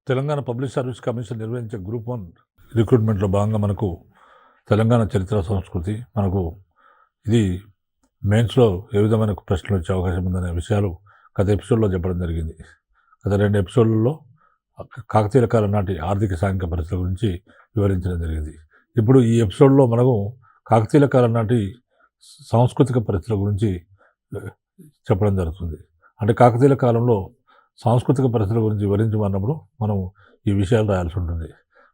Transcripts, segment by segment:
Telangana public service commission నిర్వహించే group 1 రిక్రూట్మెంట్‌లో భాగంగా మనకు తెలంగాణ చరిత్ర, సంస్కృతి మనకు ఇది మెయిన్స్‌లో ఏ విధమైన ప్రశ్నలు వచ్చే అవకాశం ఉందనే విషయాలు గత ఎపిసోడ్‌లో చెప్పడం జరిగింది. గత 2 ఎపిసోడ్‌లలో కాకతీయుల కాలం నాటి ఆర్థిక, సాంఘిక పరిస్థితుల గురించి వివరించడం జరిగింది. ఇప్పుడు ఈ ఎపిసోడ్‌లో మనము కాకతీయుల కాలం నాటి సాంస్కృతిక పరిస్థితుల గురించి చెప్పడం జరుగుతుంది. అంటే కాకతీయుల కాలంలో సాంస్కృతిక పరిస్థితుల గురించి వివరించమన్నప్పుడు మనం ఈ విషయాలు రాయాల్సి ఉంటుంది.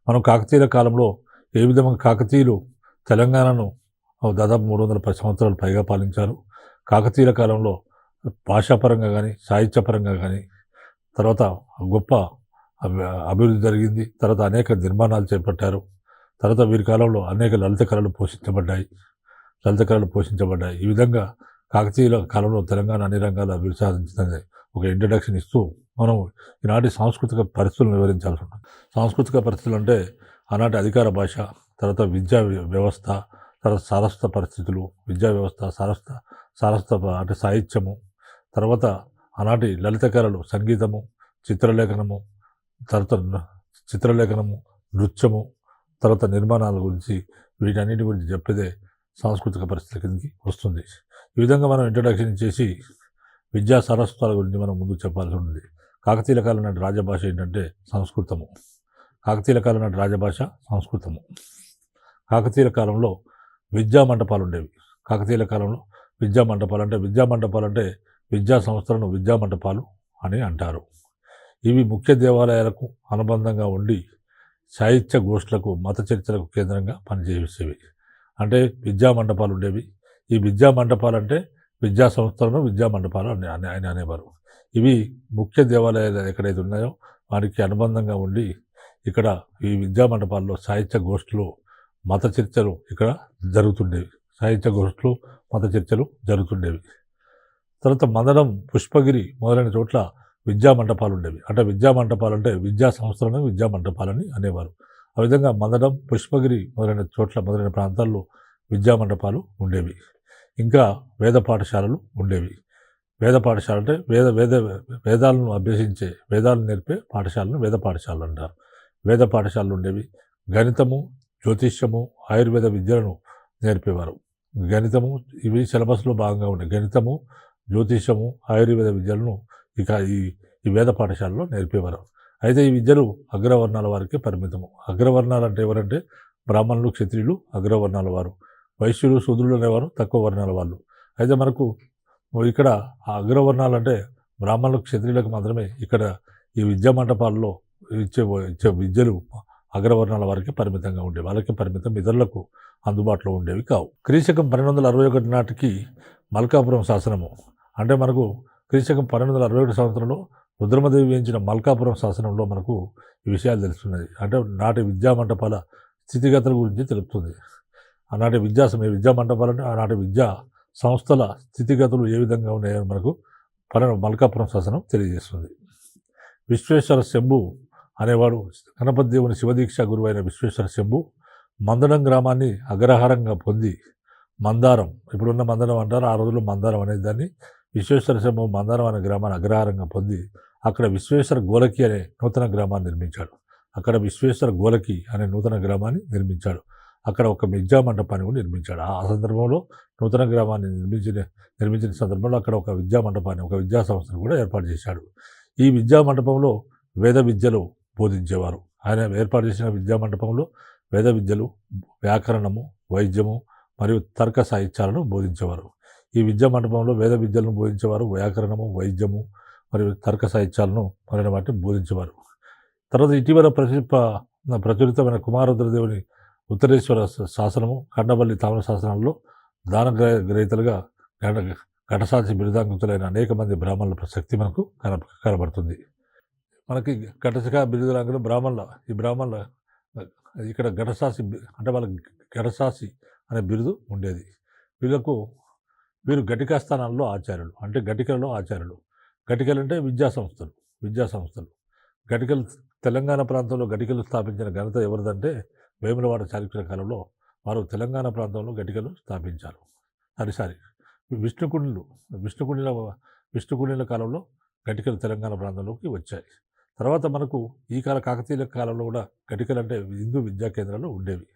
మనం కాకతీయుల కాలంలో ఏ విధంగా కాకతీయులు తెలంగాణను దాదాపు 310 సంవత్సరాలు పైగా పాలించారు. కాకతీయుల కాలంలో భాషాపరంగా కానీ, సాహిత్యపరంగా కానీ తర్వాత గొప్ప అభివృద్ధి జరిగింది. తర్వాత అనేక నిర్మాణాలు చేపట్టారు. తర్వాత వీరి కాలంలో అనేక లలిత కళలు పోషించబడ్డాయి. ఈ విధంగా కాకతీయుల కాలంలో తెలంగాణ అన్ని రంగాల అభివృద్ధి సాధించిందని ఒక ఇంట్రడక్షన్ ఇస్తూ మనం ఈనాటి సాంస్కృతిక పరిస్థితులను వివరించాల్సి ఉంటుంది. సాంస్కృతిక పరిస్థితులు అంటే ఆనాటి అధికార భాష, తర్వాత విద్యా వ్యవస్థ, తర్వాత సారస్వత పరిస్థితులు, విద్యా వ్యవస్థ, సారస్వత అంటే సాహిత్యము, తర్వాత ఆనాటి లలిత కళలు, సంగీతము, చిత్రలేఖనము, నృత్యము, తర్వాత నిర్మాణాల గురించి వీటన్నిటి గురించి చెప్పేదే సాంస్కృతిక పరిస్థితుల కిందకి వస్తుంది. ఈ విధంగా మనం ఇంట్రడక్షన్ చేసి విద్యా సారస్వతాల గురించి మనం ముందు చెప్పాల్సి ఉంటుంది. కాకతీయుల కాలం నాటి రాజభాష ఏంటంటే సంస్కృతము. కాకతీయుల కాలం నాటి రాజభాష సంస్కృతము. కాకతీయుల కాలంలో విద్యా మంటపాలు ఉండేవి. కాకతీయుల కాలంలో విద్యా మంటపాలు అంటే విద్యా సంస్థలను విద్యా మంటపాలు అని అంటారు. ఇవి ముఖ్య దేవాలయాలకు అనుబంధంగా ఉండి సాహిత్య గోష్ఠులకు, మత చర్చలకు కేంద్రంగా పనిచేసేవి. అంటే విద్యా మంటపాలు ఉండేవి. ఈ విద్యా మంటపాలు అంటే విద్యా సంస్థలను విద్యా మంటపాలు అని అనేవారు. ఇవి ముఖ్య దేవాలయాలు ఎక్కడైతే ఉన్నాయో వారికి అనుబంధంగా ఉండి ఇక్కడ ఈ విద్యా మంటపాల్లో సాహిత్య గోష్ఠులు, మత చర్చలు ఇక్కడ జరుగుతుండేవి. తర్వాత మందడం, పుష్పగిరి మొదలైన చోట్ల విద్యా మంటపాలు ఉండేవి. అంటే విద్యా మంటపాలు అంటే విద్యా సంస్థలను విద్యా మంటపాలని అనేవారు. ఆ విధంగా మందడం, పుష్పగిరి మొదలైన ప్రాంతాల్లో విద్యా మంటపాలు ఉండేవి. ఇంకా వేద పాఠశాలలు ఉండేవి. వేద పాఠశాల అంటే వేదాలను అభ్యసించే, వేదాలను నేర్పే పాఠశాలను వేద పాఠశాలలు అంటారు. వేద పాఠశాలలు ఉండేవి. గణితము, జ్యోతిష్యము, ఆయుర్వేద విద్యలను నేర్పేవారు. గణితము ఇవి సిలబస్లో భాగంగా ఉండే గణితము, జ్యోతిష్యము, ఆయుర్వేద విద్యలను ఇక ఈ వేద పాఠశాలలో నేర్పేవారు. అయితే ఈ విద్యలు అగ్రవర్ణాల వారికి పరిమితము. అగ్రవర్ణాలు అంటే ఎవరంటే బ్రాహ్మణులు, క్షత్రియులు అగ్రవర్ణాల వారు, వైశ్యులు, శూద్రులు అనేవారు తక్కువ వర్ణాల వాళ్ళు. అయితే మనకు ఇక్కడ ఆ అగ్రవర్ణాలు అంటే బ్రాహ్మణులకు, క్షత్రియులకు మాత్రమే ఇక్కడ ఈ విద్యా మంటపాల్లో ఇచ్చే విద్యలు అగ్రవర్ణాల వారికి పరిమితంగా ఉండేవి. వాళ్ళకి పరిమితం, ఇతరులకు అందుబాటులో ఉండేవి కావు. క్రీశకం 1261 నాటికి మల్కాపురం శాసనము అంటే మనకు క్రీశకం 1261 సంవత్సరంలో రుద్రమదేవి వేయించిన మల్కాపురం శాసనంలో మనకు ఈ విషయాలు తెలుస్తున్నది. అంటే నాటి విద్యా మంటపాల స్థితిగతుల గురించి తెలుపుతుంది. ఆనాటి విద్యా మంటపాలు అంటే ఆనాటి విద్యా సంస్థల స్థితిగతులు ఏ విధంగా ఉన్నాయని మనకు మల్కాపురం శాసనం తెలియజేస్తుంది. విశ్వేశ్వర శంభు అనేవాడు గణపతి దేవుని శివదీక్ష గురువైన విశ్వేశ్వర శంభు మందడం గ్రామాన్ని అగ్రహారంగా పొంది మందారం, ఇప్పుడున్న మందరం అంటారు, ఆ రోజుల్లో మందారం అనే దాన్ని, విశ్వేశ్వర శంభు మందారం అనే గ్రామాన్ని అగ్రహారంగా పొంది అక్కడ విశ్వేశ్వర గోలకి అనే నూతన గ్రామాన్ని నిర్మించాడు. అక్కడ ఒక విద్యా మంటపాన్ని కూడా నిర్మించాడు. ఆ సందర్భంలో నూతన గ్రామాన్ని నిర్మించిన సందర్భంలో అక్కడ ఒక విద్యా మంటపాన్ని, ఒక విద్యా సంస్థను కూడా ఏర్పాటు చేశాడు. ఈ విద్యా మంటపంలో వేద విద్యలు బోధించేవారు. ఆయన ఏర్పాటు చేసిన విద్యా మంటపంలో వేద విద్యలు, వ్యాకరణము, వైద్యము మరియు తర్క సాహిత్యాలను బోధించేవారు. ఈ విద్యా మంటపంలో వేద విద్యలను బోధించేవారు, వ్యాకరణము, వైద్యము మరియు తర్క సాహిత్యాలను మొదలైన వాటిని బోధించేవారు. తర్వాత ఇటీవల ప్రచురితమైన కుమారరుద్రదేవుని ఉత్తరేశ్వర శాసనము, కండబల్లి తామ్ర శాసనాల్లో దాన గ్రహీతలుగా ఘటసాచి బిరుదాంకితులైన అనేక మంది బ్రాహ్మణుల ప్రసక్తి మనకు కనబడుతుంది. మనకి ఘటసక బిరుదాంకులు ఈ బ్రాహ్మణుల ఇక్కడ ఘటసాసి అంటే వాళ్ళకి ఘటసాసి అనే బిరుదు ఉండేది. వీరు ఘటికా స్థానాల్లో ఆచార్యులు, అంటే ఘటికలలో ఆచార్యులు. ఘటికలు అంటే విద్యా సంస్థలు. ఘటికలు తెలంగాణ ప్రాంతంలో ఘటికలు స్థాపించిన ఘనత ఎవరిదంటే వేములవాడ చాళుక్యుల కాలంలో వారు తెలంగాణ ప్రాంతంలో ఘటికలు స్థాపించారు. విష్ణుకుండిల కాలంలో ఘటికలు తెలంగాణ ప్రాంతంలోకి వచ్చాయి. తర్వాత మనకు ఈ కాకతీయుల కాలంలో కూడా ఘటికలు అంటే హిందూ విద్యా కేంద్రాలు ఉండేవి.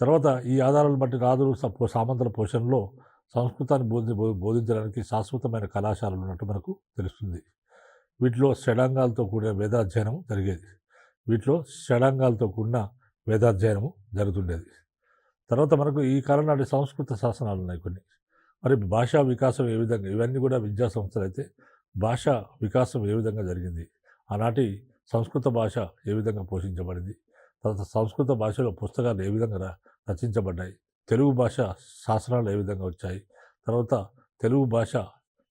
తర్వాత ఈ ఆధారాలను బట్టి రాజులు సామంతుల పోషణలో సంస్కృతాన్ని బోధించడానికి శాశ్వతమైన కళాశాలలు ఉన్నట్టు మనకు తెలుస్తుంది. వీటిలో షడాంగాలతో కూడిన వేదాధ్యయనం జరిగేది. వేదాధ్యయనము జరుగుతుండేది. తర్వాత మనకు ఈ కాలం నాటి సంస్కృత శాసనాలు ఉన్నాయి కొన్ని. మరి భాషా వికాసం ఏ విధంగా, ఇవన్నీ కూడా విద్యా సంస్థలు అయితే భాషా వికాసం ఏ విధంగా జరిగింది, ఆనాటి సంస్కృత భాష ఏ విధంగా పోషించబడింది, తర్వాత సంస్కృత భాషలో పుస్తకాలు ఏ విధంగా రచించబడ్డాయి, తెలుగు భాష శాసనాలు ఏ విధంగా వచ్చాయి, తర్వాత తెలుగు భాష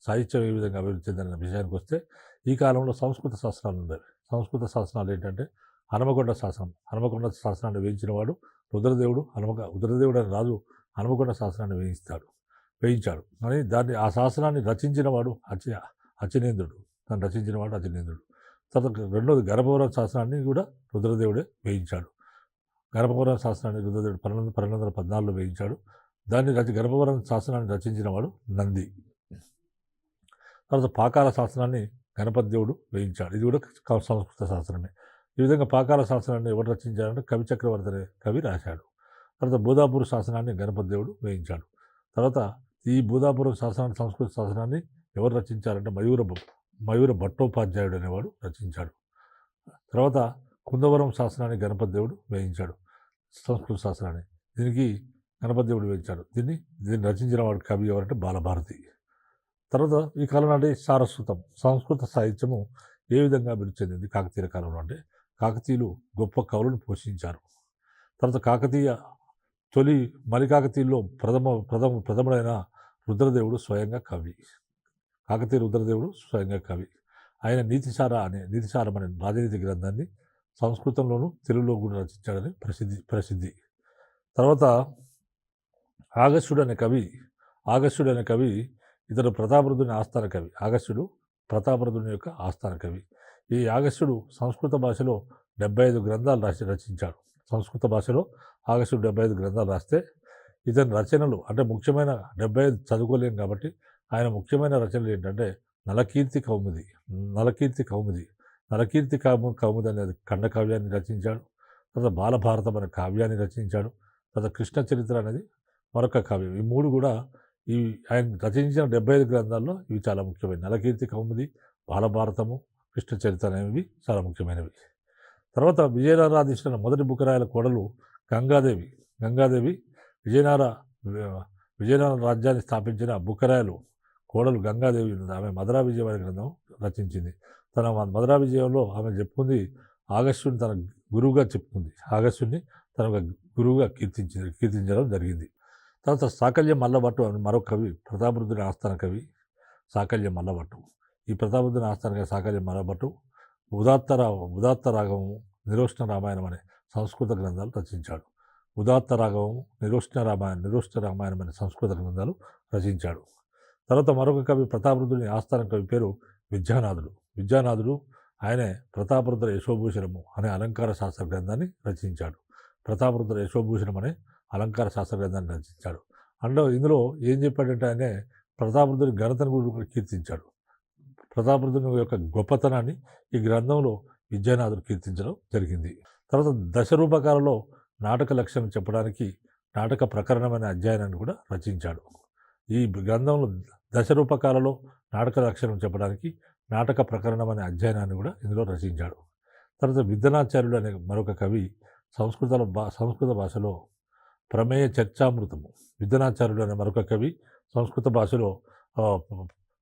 సాహిత్యం ఏ విధంగా అభివృద్ధి చెందిన విషయానికి వస్తే ఈ కాలంలో సంస్కృత శాసనాలు ఉండేవి. సంస్కృత శాసనాలు ఏంటంటే హనుమకొండ శాసనం. హనుమకొండ శాసనాన్ని వేయించిన వాడు రుద్రదేవుడు. రుద్రదేవుడు అనే రాజు హనుమకొండ శాసనాన్ని వేయించాడు. కానీ ఆ శాసనాన్ని రచించిన వాడు అచినేంద్రుడు. తర్వాత రెండోది గర్భవరం శాసనాన్ని కూడా రుద్రదేవుడే వేయించాడు. గర్భవరం శాసనాన్ని రుద్రదేవుడు 1214లో వేయించాడు. గర్భవరం శాసనాన్ని రచించిన వాడు నంది. తర్వాత పాకాల శాసనాన్ని గణపతి దేవుడు వేయించాడు. ఇది కూడా సంస్కృత శాస్త్రమే. ఈ విధంగా పాకాల శాసనాన్ని ఎవరు రచించారంటే కవి చక్రవర్తి అనే కవి రాశాడు. తర్వాత బూదాపూర్ శాసనాన్ని గణపతి దేవుడు వేయించాడు. తర్వాత ఈ బూదాపురం శాసనాన్ని, సంస్కృత శాసనాన్ని ఎవరు రచించారంటే మయూర భట్టోపాధ్యాయుడు అనేవాడు రచించాడు. తర్వాత కుందవరం శాసనాన్ని గణపతి దేవుడు వేయించాడు. సంస్కృత శాసనాన్ని దీనికి గణపతి దేవుడు వేయించాడు. దీన్ని రచించిన వాడు కవి ఎవరంటే బాలభారతి. తర్వాత ఈ కాలం నాటి సారస్వతం, సంస్కృత సాహిత్యము ఏ విధంగా అభివృద్ధి చెందింది కాకతీయ కాలంలో అంటే కాకతీయులు గొప్ప కవులను పోషించారు. తర్వాత మలి కాకతీయుల్లో ప్రథముడైన రుద్రదేవుడు స్వయంగా కవి. కాకతీయ రుద్రదేవుడు స్వయంగా కవి. ఆయన నీతిసారం అనే రాజనీతి గ్రంథాన్ని సంస్కృతంలోనూ తెలుగులో కూడా రచించాడని ప్రసిద్ధి. తర్వాత ఆగస్త్యుడు అనే కవి ఇతడు ప్రతాపరుద్రుని ఆస్థాన కవి. ఆగస్త్యుడు ప్రతాపరుద్రుని యొక్క ఆస్థాన కవి. ఈ ఆగస్త్యుడు సంస్కృత భాషలో 75 గ్రంథాలు రచించాడు. సంస్కృత భాషలో ఆగస్త్యుడు 75 గ్రంథాలు రాస్తే ఇతని రచనలు అంటే ముఖ్యమైన 75 చదువుకోలేం కాబట్టి ఆయన ముఖ్యమైన రచనలు ఏంటంటే నలకీర్తి కౌముది అనేది ఖండకావ్యాన్ని రచించాడు. తర్వాత బాలభారతం అనే కావ్యాన్ని రచించాడు. తర్వాత కృష్ణ చరిత్ర అనేది మరొక కావ్యం. ఈ మూడు కూడా ఆయన రచించిన 75 గ్రంథాల్లో ఇవి చాలా ముఖ్యమైనవి. నలకీర్తి కౌముది, బాలభారతము, కృష్ణ చరిత్ర అనేవి చాలా ముఖ్యమైనవి. తర్వాత విజయనగరాధీశులైన మొదటి బుక్కరాయల కోడలు గంగాదేవి విజయనగర రాజ్యాన్ని స్థాపించిన బుక్కరాయలు కోడలు గంగాదేవి ఆమె మధురా విజయం అనే గ్రంథం రచించింది. తన మధురా విజయంలో ఆమె చెప్పుకుంది ఆగస్త్యుని తన గురువుగా చెప్పుకుంది. ఆగస్త్యుని తన గురువుగా కీర్తించడం జరిగింది. తర్వాత సాకల్య మల్లభట్టు అని మరొక కవి, ప్రతాపరుద్రుని ఆస్థాన కవి సాకల్య మల్లభట్టు. ఈ ప్రతాపరుద్రుని ఆస్థాన కవి సాకల్య మల్లభట్టు ఉదాత్త రాగము, నిరోష్ణ రామాయణం అనే సంస్కృత గ్రంథాలు రచించాడు. ఉదాత్త రాగము, నిరోష్ణ రామాయణం అనే సంస్కృత గ్రంథాలు రచించాడు. తర్వాత మరొక కవి ప్రతాపరుద్రుని ఆస్థాన కవి పేరు విద్యానాథుడు. ఆయనే ప్రతాపరుద్ర యశోభూషణము అనే అలంకార శాస్త్ర గ్రంథాన్ని రచించాడు. ప్రతాపరుద్ర యశోభూషణం అనే అలంకార శాస్త్ర గ్రంథాన్ని రచించాడు. ఇందులో ఏం చెప్పాడంటే ఆయనే ప్రతాపరుద్రుని ఘనతను కూడా కీర్తించాడు. ప్రతాపరుద్రుని యొక్క గొప్పతనాన్ని ఈ గ్రంథంలో విద్యానాథుడు కీర్తించడం జరిగింది. తర్వాత దశరూపకాలలో నాటక లక్షణం చెప్పడానికి నాటక ప్రకరణం అనే అధ్యయనాన్ని కూడా రచించాడు. ఈ గ్రంథంలో దశరూపకాలలో నాటక లక్షణం చెప్పడానికి నాటక ప్రకరణం అనే అధ్యయనాన్ని కూడా ఇందులో రచించాడు. తర్వాత విద్యనాచార్యుడు అనే మరొక కవి సంస్కృత భాషలో ప్రమేయ చర్చామృతము. విద్యనాచార్యుడు అనే మరొక కవి సంస్కృత భాషలో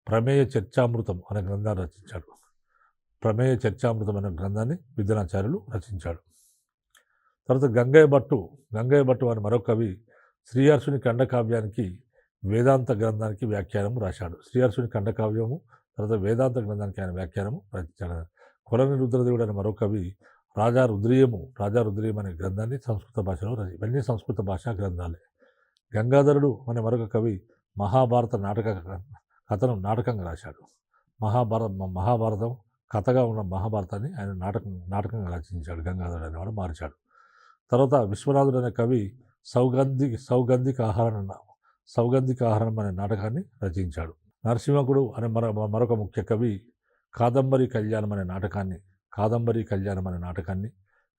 ప్రమేయ చర్చామృతం అనే గ్రంథాన్ని రచించాడు. ప్రమేయ చర్చామృతం అనే గ్రంథాన్ని విద్యనాచార్యులు రచించాడు. తర్వాత గంగయ్య భట్టు అనే మరొక కవి శ్రీహర్షుని ఖండకావ్యానికి వేదాంత గ్రంథానికి వ్యాఖ్యానం రాశాడు. శ్రీహర్షుని ఖండకావ్యము తర్వాత వేదాంత గ్రంథానికి ఆయన వ్యాఖ్యానము రచించాడు. కొలని రుద్రదేవుడు అనే మరొక కవి రాజా రుద్రియం అనే గ్రంథాన్ని సంస్కృత భాషలో ఇవన్నీ సంస్కృత భాషా గ్రంథాలే. గంగాధరుడు అనే మరొక కవి మహాభారత కథను నాటకంగా రాశాడు. మహాభారతం కథగా ఉన్న మహాభారతాన్ని ఆయన నాటకంగా రచించాడు. గంగాధరుడు అనేవాడు మార్చాడు. తర్వాత విశ్వనాథుడు అనే కవి సౌగంధిక ఆహారం అనే నాటకాన్ని రచించాడు. నరసింహకుడు అనే మరొక ముఖ్య కవి కాదంబరి కళ్యాణం అనే నాటకాన్ని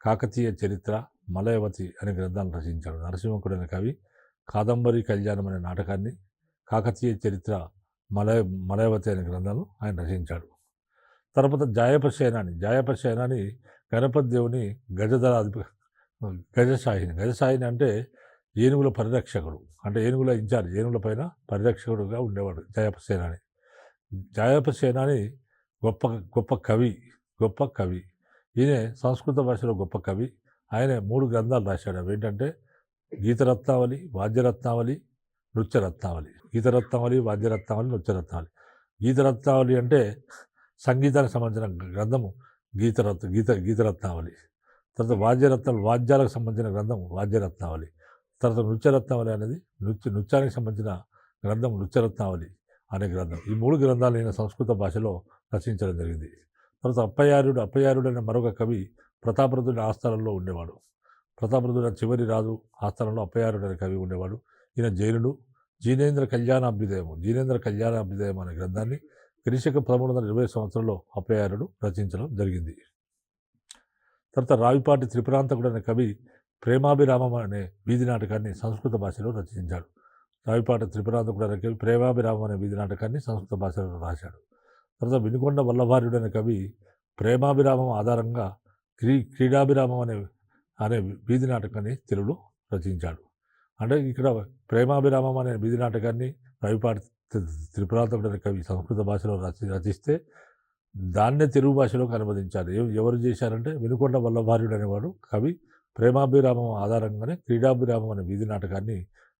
కాకతీయ చరిత్ర, మలయవతి అనే గ్రంథాలను రచించాడు. నరసింహకుడు అనే కవి కాదంబరి కళ్యాణం అనే నాటకాన్ని, కాకతీయ చరిత్ర, మలయవతి అనే గ్రంథాలను ఆయన రచించాడు. తర్వాత జాయప సేనాని గణపతి దేవుని గజసాయిని అంటే ఏనుగుల పరిరక్షకుడు, అంటే ఏనుగుల ఇన్ఛార్జ్, ఏనుగుల పైన పరిరక్షకుడుగా ఉండేవాడు జాయప సేనాని గొప్ప కవి. ఈయన సంస్కృత భాషలో గొప్ప కవి. ఆయన 3 గ్రంథాలు రాశాడు. అవి ఏంటంటే గీతరత్నావళి, వాద్యరత్నావళి, నృత్యరత్నావళి. గీతరత్నావళి అంటే సంగీతానికి సంబంధించిన గ్రంథము గీతరత్నావళి. తర్వాత వాద్యాలకు సంబంధించిన గ్రంథం వాద్యరత్నావళి. తర్వాత నృత్యరత్నావళి అనేది నృత్యానికి సంబంధించిన గ్రంథం నృత్యరత్నావళి అనే గ్రంథం. ఈ 3 గ్రంథాలు ఈయన సంస్కృత భాషలో రచించడం జరిగింది. తర్వాత అప్పయారుడు అనే మరొక కవి ప్రతాపరుద్రుడి ఆస్థానంలో ఉండేవాడు. ప్రతాపరుద్రుడి చివరి రాజు ఆస్థానంలో అప్పయారుడు అనే కవి ఉండేవాడు. ఈయన జైనుడు. జీనేంద్ర కళ్యాణాభ్యుదయం అనే గ్రంథాన్ని క్రీశక 1320 సంవత్సరంలో అప్పయారుడు రచించడం జరిగింది. తర్వాత రావిపాటి త్రిపురాంతకుడు అనే కవి ప్రేమాభిరామం అనే వీధి నాటకాన్ని సంస్కృత భాషలో రచించాడు. రావిపాటి త్రిపురాంతకుడు అనే కవి ప్రేమాభిరామం అనే వీధి నాటకాన్ని సంస్కృత భాషలో రాశాడు. తర్వాత వినుకొండ వల్లభార్యుడు అనే కవి ప్రేమాభిరామం ఆధారంగా క్రీడాభిరామం అనే వీధి నాటకాన్ని తెలుగులో రచించాడు. అంటే ఇక్కడ ప్రేమాభిరామం అనే వీధి నాటకాన్ని రావిపాటి త్రిపురాంతకుడు అనే కవి సంస్కృత భాషలో రచిస్తే దాన్నే తెలుగు భాషలోకి అనువదించారు. ఎవరు చేశారంటే వినుకొండ వల్లభార్యుడు అనేవాడు కవి ప్రేమాభిరామం ఆధారంగానే క్రీడాభిరామం అనే వీధి నాటకాన్ని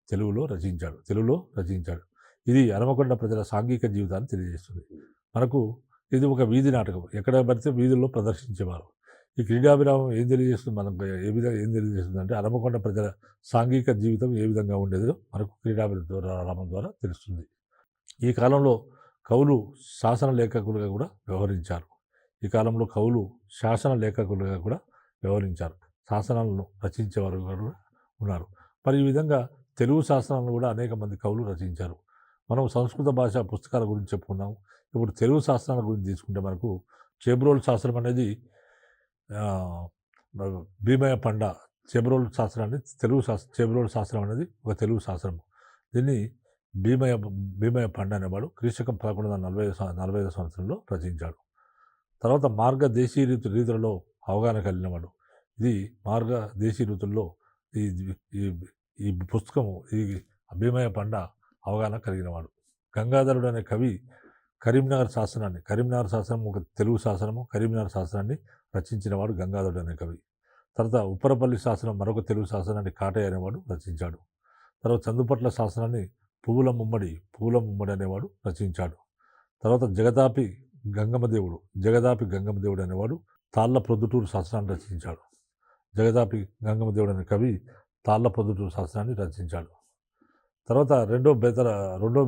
తెలుగులో రచించాడు. ఇది హనుమకొండ ప్రజల సాంఘిక జీవితాన్ని తెలియజేస్తుంది. మనకు ఇది ఒక వీధి నాటకం, ఎక్కడ పడితే వీధుల్లో ప్రదర్శించేవారు. ఈ క్రీడాభిరామం ఏం తెలియజేస్తుంది, ఏం తెలియజేస్తుంది అంటే హనుమకొండ ప్రజల సాంఘిక జీవితం ఏ విధంగా ఉండేదో మనకు క్రీడాభిరామం ద్వారా తెలుస్తుంది. ఈ కాలంలో కవులు శాసన లేఖకులుగా కూడా వ్యవహరించారు. శాసనాలను రచించేవారు కూడా ఉన్నారు. మరి ఈ విధంగా తెలుగు శాసనాలను కూడా అనేక మంది కవులు రచించారు. మనం సంస్కృత భాష పుస్తకాల గురించి చెప్పుకున్నాము. ఇప్పుడు తెలుగు శాస్త్రాల గురించి తీసుకుంటే మనకు చేబ్రోలు శాస్త్రం అనేది భీమయ్య పండ చేబ్రోలు శాస్త్రాన్ని చేబ్రోలు శాస్త్రం అనేది ఒక తెలుగు శాస్త్రం. దీన్ని భీమయ్య పండ అనేవాడు క్రీశకం 1145 సంవత్సరంలో రచించాడు. తర్వాత మార్గదేశీ రీతులలో అవగాహన కలిగినవాడు. ఇది మార్గదేశీ రీతుల్లో ఈ పుస్తకము ఈ భీమయ్య పండ అవగాహన కలిగినవాడు. గంగాధరుడు అనే కవి కరీంనగర్ శాసనం ఒక తెలుగు శాసనము. కరీంనగర్ శాసనాన్ని రచించినవాడు గంగాధరుడు అనే కవి. తర్వాత ఉప్పరపల్లి శాసనం మరొక తెలుగు శాసనాన్ని కాటయ్య అనేవాడు రచించాడు. తర్వాత చందుపట్ల శాసనాన్ని పువ్వుల ముమ్మడి అనేవాడు రచించాడు. తర్వాత జగదాపి గంగమదేవుడు అనేవాడు తాళ్ళ ప్రొద్దుటూరు శాసనాన్ని రచించాడు. జగదాపి గంగమదేవుడు అనే కవి తాళ్ళ ప్రొద్దుటూరు శాసనాన్ని రచించాడు. తర్వాత రెండో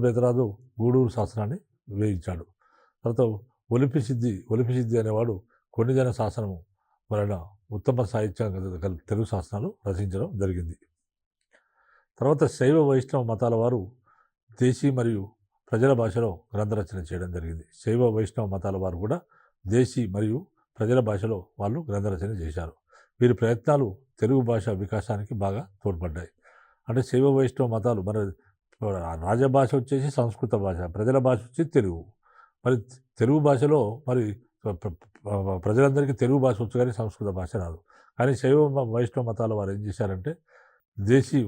బేతరాజు గూడూరు శాసనాన్ని వేయించాడు. తర్వాత ఒలిపి సిద్ధి అనేవాడు కొన్నిజన శాసనము వలన ఉత్తమ సాహిత్యం తెలుగు శాసనాలు రచించడం జరిగింది. తర్వాత శైవ వైష్ణవ మతాల వారు దేశీ మరియు ప్రజల భాషలో గ్రంథరచన చేయడం జరిగింది. శైవ వైష్ణవ మతాల వారు కూడా దేశీ మరియు ప్రజల భాషలో వాళ్ళు గ్రంథరచన చేశారు. వీరి ప్రయత్నాలు తెలుగు భాష వికాసానికి బాగా తోడ్పడ్డాయి. అంటే శైవ వైష్ణవ మతాలు మన రాజభాష వచ్చేసి సంస్కృత భాష, ప్రజల భాష వచ్చి తెలుగు. మరి తెలుగు భాషలో మరి ప్రజలందరికీ తెలుగు భాష వచ్చు కానీ సంస్కృత భాష రాదు. కానీ శైవ వైష్ణవ మతాల వారు ఏం చేశారంటే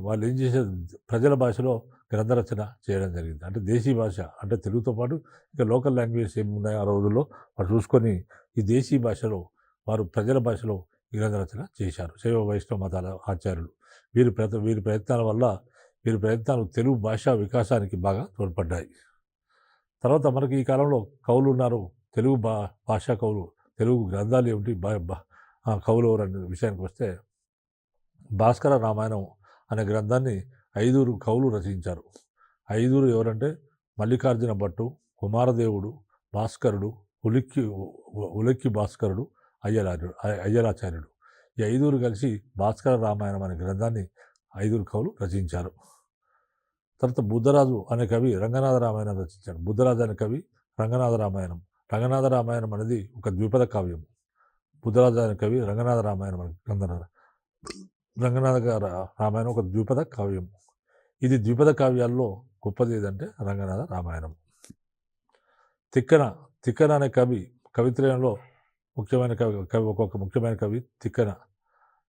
వాళ్ళు ఏం చేశారు, ప్రజల భాషలో గ్రంథరచన చేయడం జరిగింది. అంటే దేశీ భాష అంటే తెలుగుతో పాటు ఇంకా లోకల్ లాంగ్వేజ్ ఏమి ఉన్నాయో ఆ రోజుల్లో వారు చూసుకొని ఈ దేశీ భాషలో వారు ప్రజల భాషలో గ్రంథరచన చేశారు శైవ వైష్ణవ మతాల ఆచార్యులు. వీరి ప్రయత్నాలు తెలుగు భాషా వికాసానికి బాగా తోడ్పడ్డాయి. తర్వాత మనకి ఈ కాలంలో కవులు ఉన్నారు, తెలుగు భాషా కవులు. తెలుగు గ్రంథాలు ఏమిటి, కవులు ఎవరు అనే విషయానికి వస్తే భాస్కర రామాయణం అనే గ్రంథాన్ని 5 కవులు రచించారు. 5 ఎవరంటే మల్లికార్జున భట్టు, కుమారదేవుడు, భాస్కరుడు, ఉలక్కి భాస్కరుడు, అయ్యలాచార్యుడు. ఈ 5 కలిసి భాస్కర రామాయణం అనే గ్రంథాన్ని 5 కవులు రచించారు. తర్వాత బుద్ధరాజు అనే కవి రంగనాథ రామాయణం రచించాడు. బుద్ధరాజు అనే కవి రంగనాథ రామాయణం రంగనాథ రామాయణం అనేది ఒక ద్విపద కావ్యం. బుద్ధరాజు అనే కవి రంగనాథ రామాయణం అని రంగనాథ రామాయణం ఒక ద్విపద కావ్యం. ఇది ద్విపద కావ్యాల్లో గొప్పది ఏదంటే రంగనాథ రామాయణం. తిక్కన అనే కవి కవిత్రయంలో ముఖ్యమైన కవి ఒక్కొక్క ముఖ్యమైన కవి తిక్కన.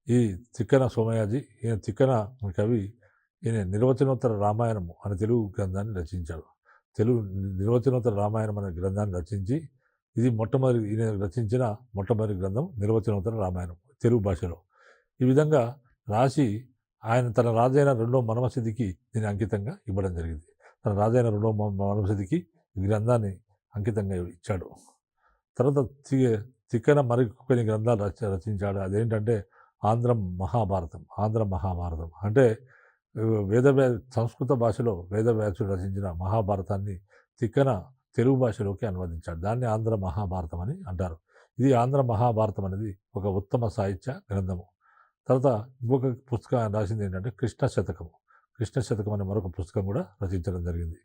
ఈ తిక్కన సోమయాజి, ఈయన తిక్కన కవి ఈయన నిర్వచనోత్తర రామాయణం అనే తెలుగు గ్రంథాన్ని రచించాడు. నిర్వచనోత్తర రామాయణం అనే గ్రంథాన్ని రచించి ఇది ఈయన రచించిన మొట్టమొదటి గ్రంథం నిర్వచనోత్తర రామాయణం తెలుగు భాషలో. ఈ విధంగా రాసి ఆయన తన రాజైన రెండో మనమసిద్ధికి దీన్ని అంకితంగా ఇవ్వడం జరిగింది. తన రాజైన రెండో మనమసిద్ధికి ఈ గ్రంథాన్ని అంకితంగా ఇచ్చాడు. తర్వాత తిక్కన కొన్ని గ్రంథాలు రచించాడు. అదేంటంటే ఆంధ్ర మహాభారతం అంటే సంస్కృత భాషలో వేదవ్యాసుడు రచించిన మహాభారతాన్ని తిక్కన తెలుగు భాషలోకి అనువదించాడు. దాన్ని ఆంధ్ర మహాభారతం అని అంటారు. ఇది ఆంధ్ర మహాభారతం అనేది ఒక ఉత్తమ సాహిత్య గ్రంథము. తర్వాత ఇంకొక పుస్తకం రాసింది ఏంటంటే కృష్ణ శతకం అనే మరొక పుస్తకం కూడా రచించడం జరిగింది.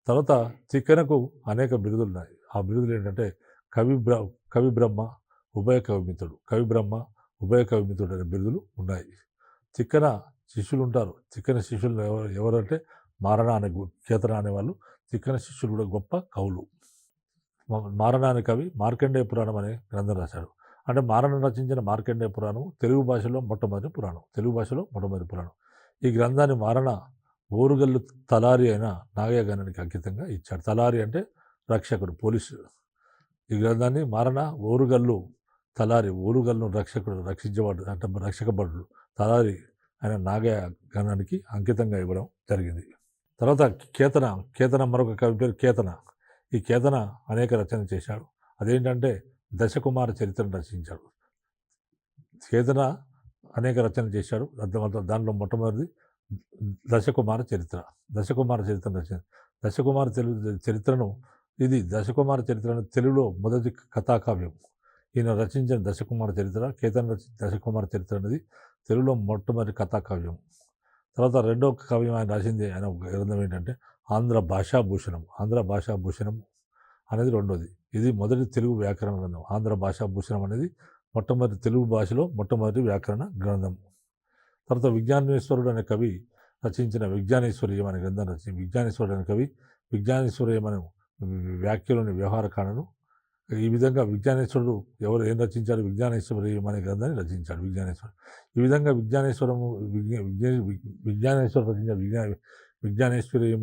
తర్వాత తిక్కనకు అనేక బిరుదులు ఉన్నాయి. ఆ బిరుదులు ఏంటంటే కవి బ్రహ్మ, ఉభయ కవిమిత్రుడు అనే బిరుదులు ఉన్నాయి. తిక్కన శిష్యులు ఉంటారు. తిక్కన శిష్యులు ఎవరంటే మారణ అనే కేతన అనేవాళ్ళు తిక్కన శిష్యులు కూడా గొప్ప కవులు. మారణ అనే కవి మార్కండేయ పురాణం అనే గ్రంథం రాశాడు. అంటే మారణ రచించిన మార్కండేయ పురాణం తెలుగు భాషలో మొట్టమొదటి పురాణం. ఈ గ్రంథాన్ని మారణ ఓరుగల్లు తలారి అయిన నాగయ్యగానికి అంకితంగా ఇచ్చాడు. తలారి అంటే రక్షకుడు, పోలీసు. ఈ గ్రంథాన్ని మారణ ఓరుగల్లును రక్షించేవాడు అంటే రక్షకబడుడు తలారి ఆయన నాగయ్య గణానికి అంకితంగా ఇవ్వడం జరిగింది. తర్వాత కేతన మరొక కవి పేరు కేతన. ఈ కేతన అనేక రచన చేశాడు. అదేంటంటే దశకుమార చరిత్రను రచించాడు. కేతన అనేక రచన చేశాడు. దాంట్లో మొట్టమొదటిది దశకుమార చరిత్రను రచించాడు. దశకుమార చరిత్రను తెలుగులో మొదటి కథాకావ్యం. ఈయన రచించిన కేతన దశకుమార చరిత్ర అనేది తెలుగులో మొట్టమొదటి కథాకావ్యం. తర్వాత రెండో కావ్యం ఆయన రాసింది ఆయన గ్రంథం ఏంటంటే ఆంధ్ర భాషాభూషణం అనేది రెండోది. ఇది మొదటి తెలుగు వ్యాకరణ గ్రంథం. ఆంధ్ర భాషాభూషణం అనేది మొట్టమొదటి తెలుగు భాషలో మొట్టమొదటి వ్యాకరణ గ్రంథం. తర్వాత విజ్ఞానేశ్వరుడు అనే కవి రచించిన విజ్ఞానేశ్వర్యం అనే గ్రంథం విజ్ఞానేశ్వరుడు అనే కవి విజ్ఞానేశ్వర్యం అనే వ్యాఖ్యలోని వ్యవహారకాండను ఈ విధంగా విజ్ఞానేశ్వరుడు ఏం రచించాడు? విజ్ఞానేశ్వర్యం అనే గ్రంథాన్ని రచించాడు ఈ విధంగా విజ్ఞానేశ్వరం రచించిన విజ్ఞానేశ్వర్యం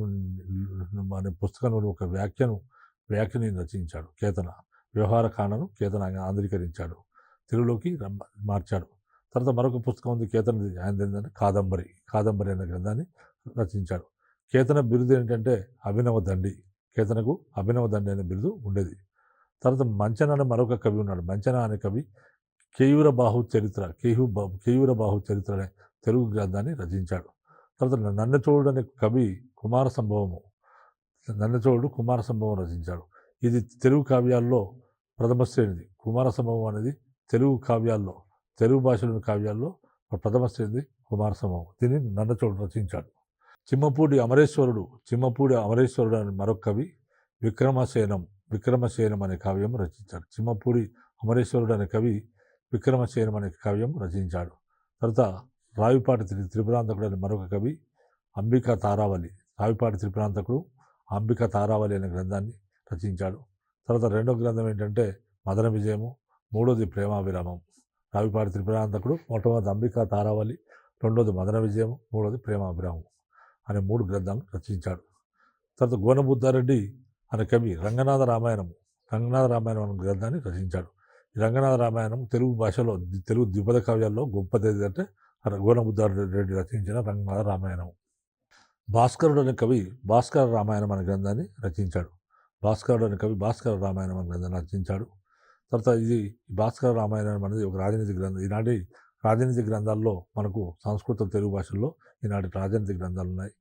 అనే పుస్తకంలో ఒక వ్యాఖ్యని రచించాడు. కేతన వ్యవహారకాండను కేతన ఆంధ్రీకరించాడు, తెలుగులోకి మార్చాడు. తర్వాత మరొక పుస్తకం ఉంది కేతనది. ఆయన ఏంటంటే కాదంబరి అనే గ్రంథాన్ని రచించాడు. కేతన బిరుదు ఏంటంటే అభినవ దండి. కేతనకు అభినవ దండి అనే బిరుదు ఉండేది. తర్వాత మంచన అనే మరొక కవి ఉన్నాడు. మంచన అనే కవి కేయూర బాహు చరిత్ర అనే తెలుగు గ్రంథాన్ని రచించాడు. తర్వాత నన్నచోళుడు అనే కవి కుమార సంభవం రచించాడు. ఇది తెలుగు కావ్యాల్లో ప్రథమ శ్రేణిది. కుమార సంభవం అనేది తెలుగు భాషలోని కావ్యాల్లో ప్రథమ శ్రేణిది కుమార సంభవం. దీన్ని నన్నచోళుడు రచించాడు. చిమ్మపూడి అమరేశ్వరుడు అనే మరొక కవి విక్రమసేనం అనే కావ్యం రచించాడు. చిమ్మపూడి అమరేశ్వరుడు అనే కవి విక్రమసేనం అనే కావ్యం రచించాడు. తర్వాత రావిపాటి త్రిపురాంతకుడు అనే మరొక కవి రావిపాటి త్రిపురాంతకుడు అంబికా తారావళి అనే గ్రంథాన్ని రచించాడు. తర్వాత రెండో గ్రంథం ఏంటంటే మదన విజయము, మూడోది ప్రేమావిరామం. రావిపాటి త్రిపురాంతకుడు మొట్టమొదటి అంబికా తారావళి, రెండోది మదన విజయము, మూడోది ప్రేమావిరామం అనే 3 గ్రంథాలు రచించాడు. తర్వాత గోనబుద్ధారెడ్డి అనే కవి రంగనాథ రామాయణం అనే గ్రంథాన్ని రచించాడు. ఈ రంగనాథ రామాయణం తెలుగు భాషలో తెలుగు ద్విపద కావ్యాల్లో గొప్పది ఏదంటే గోనబుద్ధారెడ్డి రచించిన రంగనాథ రామాయణం. భాస్కరుడు అనే కవి భాస్కర రామాయణం అనే గ్రంథాన్ని రచించాడు. భాస్కర రామాయణం అనే గ్రంథాన్ని రచించాడు. తర్వాత ఇది భాస్కర రామాయణం అనేది ఒక రాజనీతి గ్రంథం. ఈనాటి రాజనీతి గ్రంథాల్లో మనకు సంస్కృత తెలుగు భాషల్లో ఈనాటి రాజనీతి గ్రంథాలు ఉన్నాయి.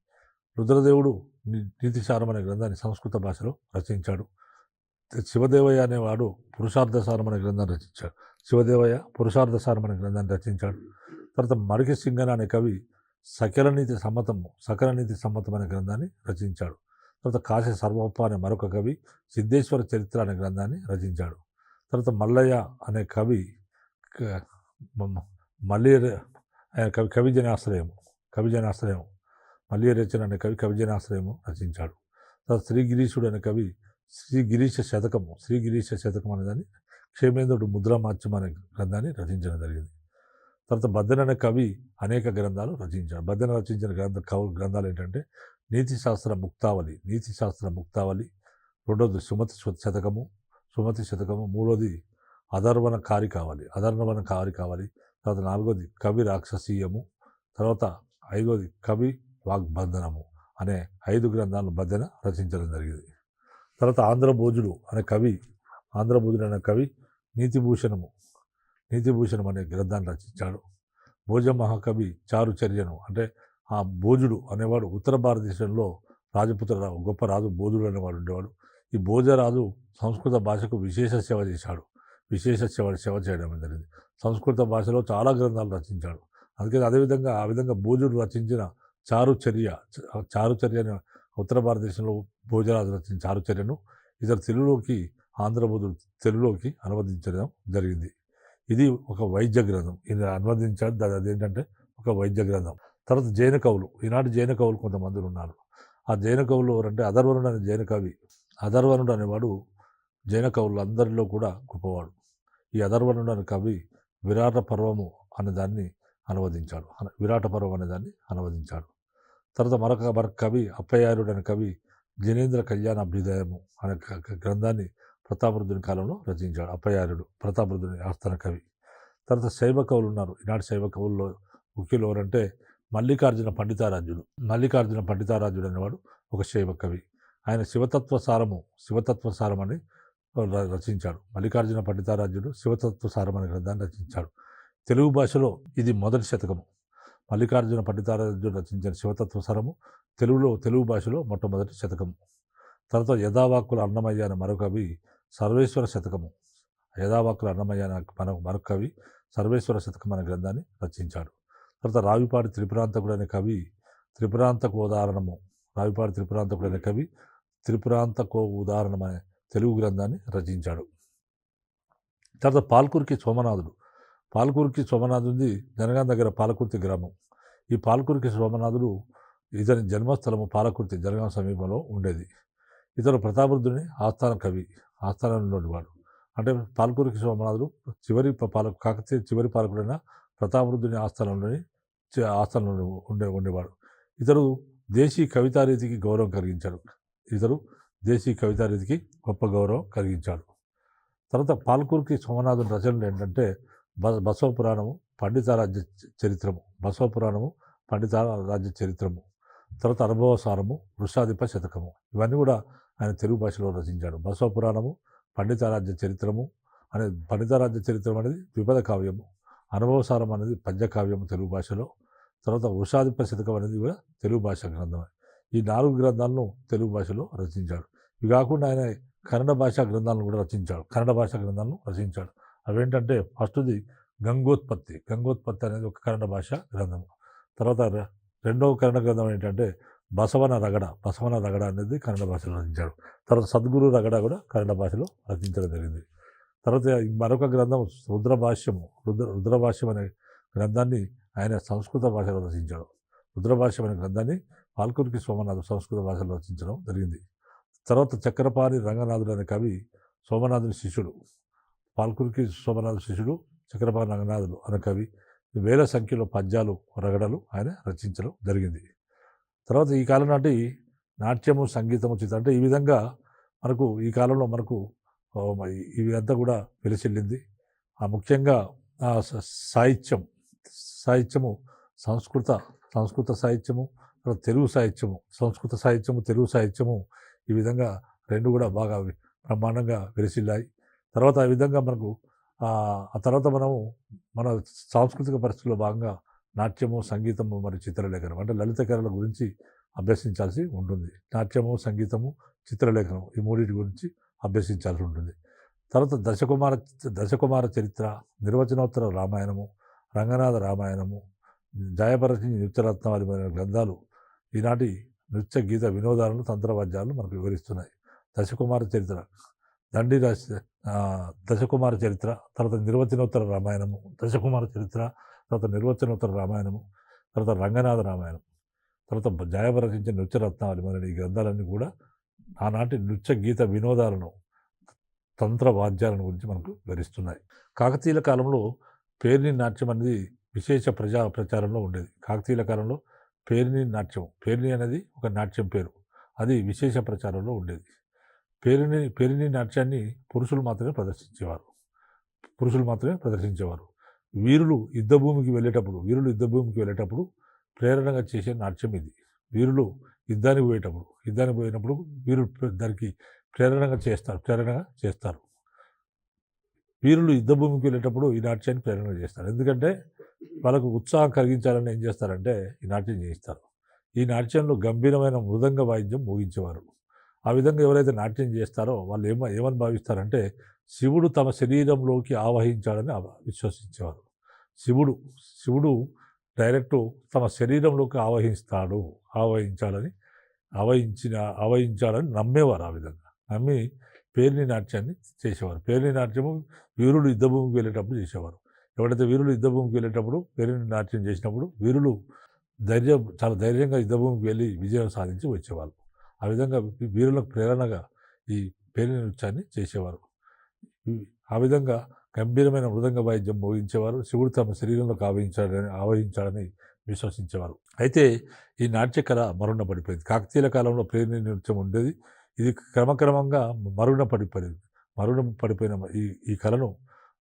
రుద్రదేవుడు నీతిసారం అనే గ్రంథాన్ని సంస్కృత భాషలో రచించాడు. శివదేవయ్య అనేవాడు పురుషార్థసారం అనే గ్రంథాన్ని రచించాడు. తర్వాత మరికి సింగన అనే కవి సకలనీతి సమ్మతం అనే గ్రంథాన్ని రచించాడు. తర్వాత కాశీ సర్వప్ప అనే మరొక కవి సిద్ధేశ్వర చరిత్ర అనే గ్రంథాన్ని రచించాడు. తర్వాత మల్లయ్య అనే కవి మళ్ళీ ఆయన కవిజనాశ్రయం మళ్ళీ రచన అనే కవి కవిజనాశ్రయము రచించాడు. తర్వాత శ్రీగిరీశుడు అనే కవి శ్రీగిరీశ శతకం అనేదాన్ని క్షేమేంద్రుడు ముద్రామాత్యం అనే గ్రంథాన్ని రచించడం జరిగింది. తర్వాత బద్దెన అనే కవి అనేక గ్రంథాలు రచించాడు. బద్దెన రచించిన గ్రంథాలు ఏంటంటే నీతిశాస్త్ర ముక్తావళి, రెండోది సుమతి శతకము, మూడోది అధర్వణ కారి కావాలి, తర్వాత నాలుగోది కవి రాక్షసీయము, తర్వాత ఐదోది కవి వాగ్బంధనము అనే 5 గ్రంథాలను బద్దెన రచించడం జరిగింది. తర్వాత ఆంధ్రభోజుడు అనే కవి నీతిభూషణం అనే గ్రంథాన్ని రచించాడు. భోజ మహాకవి చారుచర్యను అంటే ఆ భోజుడు అనేవాడు ఉత్తర భారతదేశంలో గొప్ప రాజు భోజుడు అనేవాడు ఉండేవాడు. ఈ భోజరాజు సంస్కృత భాషకు విశేష సేవ చేయడం జరిగింది. సంస్కృత భాషలో చాలా గ్రంథాలు రచించాడు. అందుకని ఆ విధంగా భోజుడు రచించిన చారుచర్య ఉత్తర భారతదేశంలో భోజరాజు రచించిన చారుచర్యను ఇతర ఆంధ్రభోజుడు తెలుగులోకి అనువదించడం జరిగింది. ఇది ఒక వైద్య గ్రంథం. ఇది అనువదించాడు. అదేంటంటే ఒక వైద్య గ్రంథం. తర్వాత జైన కవులు, ఈనాటి జైన కవులు కొంతమంది ఉన్నారు. ఆ జైన కవులు ఎవరంటే అధర్వణుడు అనే జైన కవి. అధర్వణుడు అనేవాడు జైన కవులు అందరిలో కూడా గొప్పవాడు. ఈ అధర్వణుడు అనే కవి విరాట పర్వము అనే దాన్ని అనువదించాడు. తర్వాత మరొక కవి అప్పయారుడు అనే కవి జనేంద్ర కళ్యాణ అభ్యుదయము అనే గ్రంథాన్ని ప్రతాపరుద్రుని కాలంలో రచించాడు. అప్పయారుడు ప్రతాపరుద్రుని ఆస్థాన కవి. తర్వాత శైవ కవులు ఉన్నారు. ఈనాటి శైవ కవుల్లో ముఖ్యులు ఎవరంటే మల్లికార్జున పండితారాజ్యుడు అనేవాడు ఒక శైవ కవి. ఆయన శివతత్వ సారం అని రచించాడు. మల్లికార్జున పండితారాజ్యుడు శివతత్వ సారం అనే గ్రంథాన్ని రచించాడు. తెలుగు భాషలో ఇది మొదటి శతకము. మల్లికార్జున పండితారాజ్యుడు రచించిన శివతత్వ సారము తెలుగు భాషలో మొట్టమొదటి శతకము. తర్వాత యథావాక్కుల అన్నమయ్య అనే మరొక కవి సర్వేశ్వర శతకము. మరొక కవి సర్వేశ్వర శతకం అనే గ్రంథాన్ని రచించాడు. తర్వాత రావిపాడి త్రిపురాంతకుడు అనే కవి త్రిపురాంతకు ఉదాహరణం అనే తెలుగు గ్రంథాన్ని రచించాడు. తర్వాత పాల్కురికి సోమనాథుడి జనగాం దగ్గర పాలకుర్తి గ్రామం. ఈ పాల్కురికి సోమనాథుడు ఇతని జన్మస్థలము పాలకుర్తి జనగాం సమీపంలో ఉండేది. ఇతను ప్రతాపరుద్రుని ఆస్థానంలో ఉండేవాడు. అంటే పాల్కురికి సోమనాథుడు కాకతీయ చివరి పాలకుడైన ప్రతాపరుద్రుని ఆస్థానంలో ఉండేవాడు. ఇతడు దేశీ కవితారీతికి గొప్ప గౌరవం కలిగించాడు. తర్వాత పాల్కురికి సోమనాథుని రచనలు ఏంటంటే బసవ పురాణము, పండితారాజ్య చరిత్రము, తర్వాత అనుభవసారము, వృషాధిప శతకము, ఇవన్నీ కూడా ఆయన తెలుగు భాషలో రచించాడు. బసవ పురాణము, పండితారాజ్య చరిత్రం అనేది ద్విపద కావ్యము, అనుభవసారం అనేది పద్యకావ్యము తెలుగు భాషలో, తర్వాత వృషాధిప శతకం అనేది కూడా తెలుగు భాష గ్రంథమే. ఈ 4 గ్రంథాలను తెలుగు భాషలో రచించాడు. ఇవి కాకుండా ఆయన కన్నడ భాషా గ్రంథాలను రచించాడు. అవేంటంటే ఫస్ట్ది గంగోత్పత్తి అనేది ఒక కన్నడ భాషా గ్రంథము. తర్వాత రెండవ కన్నడ గ్రంథం ఏంటంటే బసవన రగడ అనేది కన్నడ భాషలో రచించాడు. తర్వాత సద్గురు రగడ కూడా కన్నడ భాషలో రచించడం జరిగింది. తర్వాత మరొక గ్రంథం రుద్రభాష్యం అనే గ్రంథాన్ని ఆయన సంస్కృత భాషలో రచించాడు. రుద్రభాష్యం అనే గ్రంథాన్ని పాల్కురికి సోమనాథు సంస్కృత భాషలో రచించడం జరిగింది. తర్వాత చక్రపాణి రంగనాథుడు అనే కవి సోమనాథుని శిష్యుడు. పాల్కురికి సోమనాథు శిష్యుడు చక్రపాణి రంగనాథుడు అనే కవి వేల సంఖ్యలో పద్యాలు రగడలు ఆయన రచించడం జరిగింది. తర్వాత ఈ కాలం నాటి నాట్యము, సంగీతము, చిత్రం అంటే ఈ విధంగా మనకు ఈ కాలంలో ఇవి అంతా కూడా వెలిసిల్లింది. ముఖ్యంగా సాహిత్యము సంస్కృత సాహిత్యము, తెలుగు సాహిత్యము, సంస్కృత సాహిత్యము, తెలుగు సాహిత్యము ఈ విధంగా రెండు కూడా బాగా బ్రహ్మాండంగా వెలిసిల్లాయి. తర్వాత ఆ విధంగా ఆ తర్వాత మనము మన సాంస్కృతిక పరిస్థితుల్లో భాగంగా నాట్యము, సంగీతము మరియు చిత్రలేఖనం అంటే లలిత కళల గురించి అభ్యసించాల్సి ఉంటుంది. నాట్యము, సంగీతము, చిత్రలేఖనం ఈ మూడింటి గురించి అభ్యసించాల్సి ఉంటుంది. తర్వాత దశకుమార చరిత్ర, నిర్వచనోత్తర రామాయణము, రంగనాథ రామాయణము, జయభరతి నిత్యరత్నావళి మొదలైన గ్రంథాలు ఈనాటి నృత్య గీత వినోదాలను తంత్రవాద్యాలను మనకు వివరిస్తున్నాయి. దశకుమార చరిత్ర, దండి రాసి దశకుమార చరిత్ర, తర్వాత నిర్వచనోత్తర రామాయణము, దశకుమార చరిత్ర, తర్వాత నిర్వచనోత్తర రామాయణము, తర్వాత రంగనాథ రామాయణం, తర్వాత జాయబ రచించిన నృత్యరత్నావళి మొదలైన ఈ గ్రంథాలన్నీ కూడా ఆనాటి నృత్య గీత వినోదాలను తంత్ర వాద్యాలను గురించి మనకు వివరిస్తున్నాయి. కాకతీయుల కాలంలో పేరిణి నాట్యం అనేది విశేష ప్రచారంలో ఉండేది. కాకతీయుల కాలంలో పేరిణి నాట్యం, పేరిణి అనేది ఒక నాట్యం పేరు, అది విశేష ప్రచారంలో ఉండేది. పేరిణి నాట్యాన్ని పురుషులు మాత్రమే ప్రదర్శించేవారు. వీరులు యుద్ధభూమికి వెళ్ళేటప్పుడు ప్రేరణగా చేసే నాట్యం ఇది. వీరులు యుద్ధానికి పోయినప్పుడు వీరులు దానికి ప్రేరణగా చేస్తారు. వీరులు యుద్ధభూమికి వెళ్ళేటప్పుడు ఈ నాట్యాన్ని ప్రేరణ చేస్తారు. ఎందుకంటే వాళ్ళకు ఉత్సాహం కలిగించాలని ఏం చేస్తారంటే ఈ నాట్యం చేయిస్తారు. ఈ నాట్యంలో గంభీరమైన మృదంగ వాయిద్యం మోగించేవారు. ఆ విధంగా ఎవరైతే నాట్యం చేస్తారో వాళ్ళు ఏమని భావిస్తారంటే శివుడు తమ శరీరంలోకి ఆవహించాడని విశ్వసించేవారు. శివుడు డైరెక్టు తమ శరీరంలోకి ఆవహించాడని నమ్మేవారు. ఆ విధంగా నమ్మి పేరిణి నాట్యాన్ని చేసేవారు. పేరిణి నాట్యము వీరులు యుద్ధభూమికి వెళ్ళేటప్పుడు చేసేవారు. ఎవరైతే వీరులు యుద్ధభూమికి వెళ్ళేటప్పుడు పేరిణి నాట్యం చేసినప్పుడు వీరులు చాలా ధైర్యంగా యుద్ధభూమికి వెళ్ళి విజయం సాధించి వచ్చేవాళ్ళు. ఆ విధంగా వీరులకు ప్రేరణగా ఈ పేరిణి నృత్యాన్ని చేసేవారు. ఆ విధంగా గంభీరమైన మృదంగ వాయిద్యం మోగించేవారు. శివుడు తమ శరీరంలోకి ఆవహించాడని విశ్వసించేవారు. అయితే ఈ నాట్యకళ మరుగున పడిపోయింది. కాకతీయుల కాలంలో పేరిణి నృత్యం ఉండేది. ఇది క్రమక్రమంగా మరుగున పడిపోయిన ఈ కళను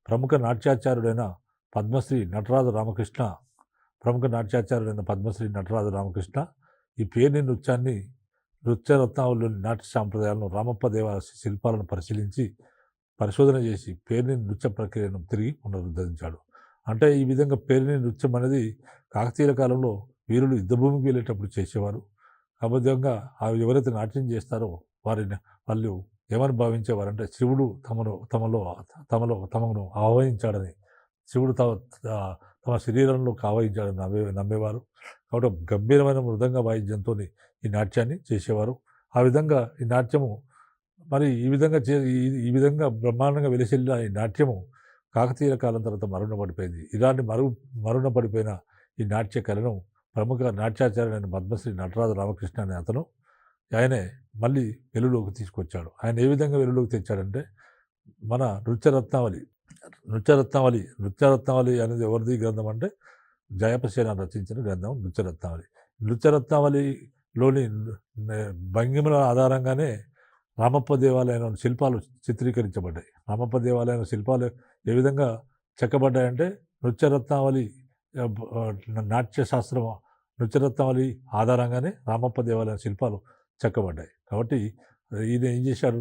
ప్రముఖ నాట్యాచార్యుడైన పద్మశ్రీ నటరాజు రామకృష్ణ ఈ పేరిణి నృత్యాన్ని నృత్యరత్నావళిలోని నాట్య సాంప్రదాయాలను రామప్ప దేవాలయ శిల్పాలను పరిశోధన చేసి పేరిణి నృత్య ప్రక్రియను తిరిగి పునరుద్ధరించాడు. అంటే ఈ విధంగా పేరిణి నృత్యం అనేది కాకతీయుల కాలంలో వీరులు యుద్ధభూమికి వెళ్ళేటప్పుడు చేసేవారు. ఆ విధంగా ఎవరైతే నాట్యం చేస్తారో వాళ్ళు ఏమని భావించేవారంటే శివుడు తమను ఆవహించాడని, శివుడు తమ శరీరంలోకి ఆవహించాడని నమ్మేవారు. కాబట్టి గంభీరమైన మృదంగ వాయిద్యంతో ఈ నాట్యాన్ని చేసేవారు. ఆ విధంగా ఈ నాట్యము మరి ఈ విధంగా బ్రహ్మాండంగా వెలిసిల్లిన ఈ నాట్యము కాకతీయుల కాలం తర్వాత మరుగున పడిపోయింది. ఇలాంటి మరుగున పడిపోయిన ఈ నాట్య కళను ప్రముఖ నాట్యాచార్యుడైన పద్మశ్రీ నటరాజు రామకృష్ణ అనే అతను ఆయనే మళ్ళీ వెలుగులోకి తీసుకొచ్చాడు. ఆయన ఏ విధంగా వెలుగులోకి తెచ్చాడంటే మన నృత్యరత్నావళి అనేది ఎవరిది గ్రంథం అంటే జయపసేన రచించిన గ్రంథం నృత్యరత్నావళిలోని భంగిమల ఆధారంగానే రామప్ప దేవాలయంలోని శిల్పాలు చిత్రీకరించబడ్డాయి. రామప్ప దేవాలయం శిల్పాలు ఏ విధంగా చెక్కబడ్డాయంటే నృత్యరత్నావళి ఆధారంగానే రామప్ప దేవాలయం శిల్పాలు చెక్కబడ్డాయి. కాబట్టి ఈయన ఏం చేశాడు,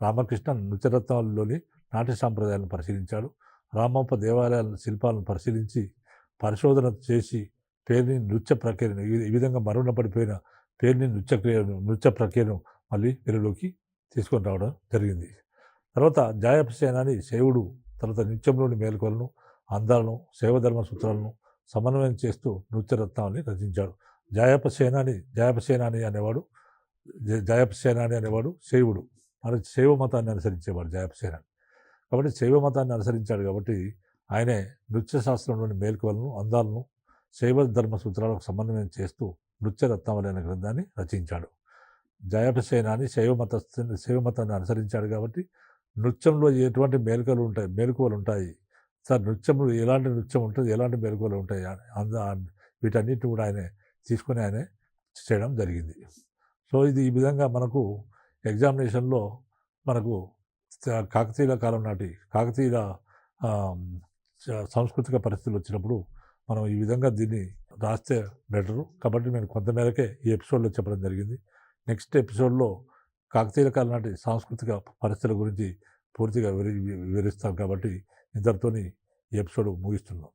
రామకృష్ణ నృత్యరత్నావళిలోని నాట్య సాంప్రదాయాలను పరిశీలించాడు. రామప్ప దేవాలయాల శిల్పాలను పరిశోధన చేసి పేరిణి నృత్య ప్రక్రియను ఈ విధంగా మరుగున పడిపోయిన పేరిణి నృత్య ప్రక్రియను మళ్ళీ వెలుగులోకి తీసుకొని రావడం జరిగింది. తర్వాత జాయపసేనాని శైవుడు తర్వాత నృత్యంలోని మేలుకొలను, అందాలను, శైవధర్మ సూత్రాలను సమన్వయం చేస్తూ నృత్యరత్నాన్ని రచించాడు. జాయపసేనాని అనేవాడు శైవుడు. మరి శైవ మతాన్ని అనుసరించేవాడు జాయపసేనాని. కాబట్టి శైవ మతాన్ని అనుసరించాడు కాబట్టి ఆయనే నృత్యశాస్త్రంలోని మేలుకొలను, అందాలను, శైవ ధర్మ సూత్రాలకు సమన్వయం చేస్తూ నృత్యరత్నావళి అనే గ్రంథాన్ని రచించాడు. జాయపసేనాని శైవ మతాన్ని అనుసరించాడు కాబట్టి నృత్యంలో ఎటువంటి మేలుకలు ఉంటాయి సార్, నృత్యంలో ఎలాంటి నృత్యం ఉంటుంది, ఎలాంటి మెలకువలు ఉంటాయి, వీటన్నిటిని కూడా ఆయనే తీసుకొని ఆయనే చేయడం జరిగింది. సో ఇది ఈ విధంగా మనకు ఎగ్జామినేషన్లో మనకు కాకతీయుల కాలం నాటి కాకతీయుల సాంస్కృతిక పరిస్థితులు వచ్చినప్పుడు మనం ఈ విధంగా దీన్ని రాస్తే బెటరు. కాబట్టి నేను కొంతమేరకే ఈ ఎపిసోడ్లో చెప్పడం జరిగింది. నెక్స్ట్ ఎపిసోడ్లో కాకతీయుల కాలం నాటి సాంస్కృతిక పరిస్థితుల గురించి పూర్తిగా వివరిస్తాం. కాబట్టి ఇంతటితోని ఈ ఎపిసోడ్ ముగిస్తున్నాం.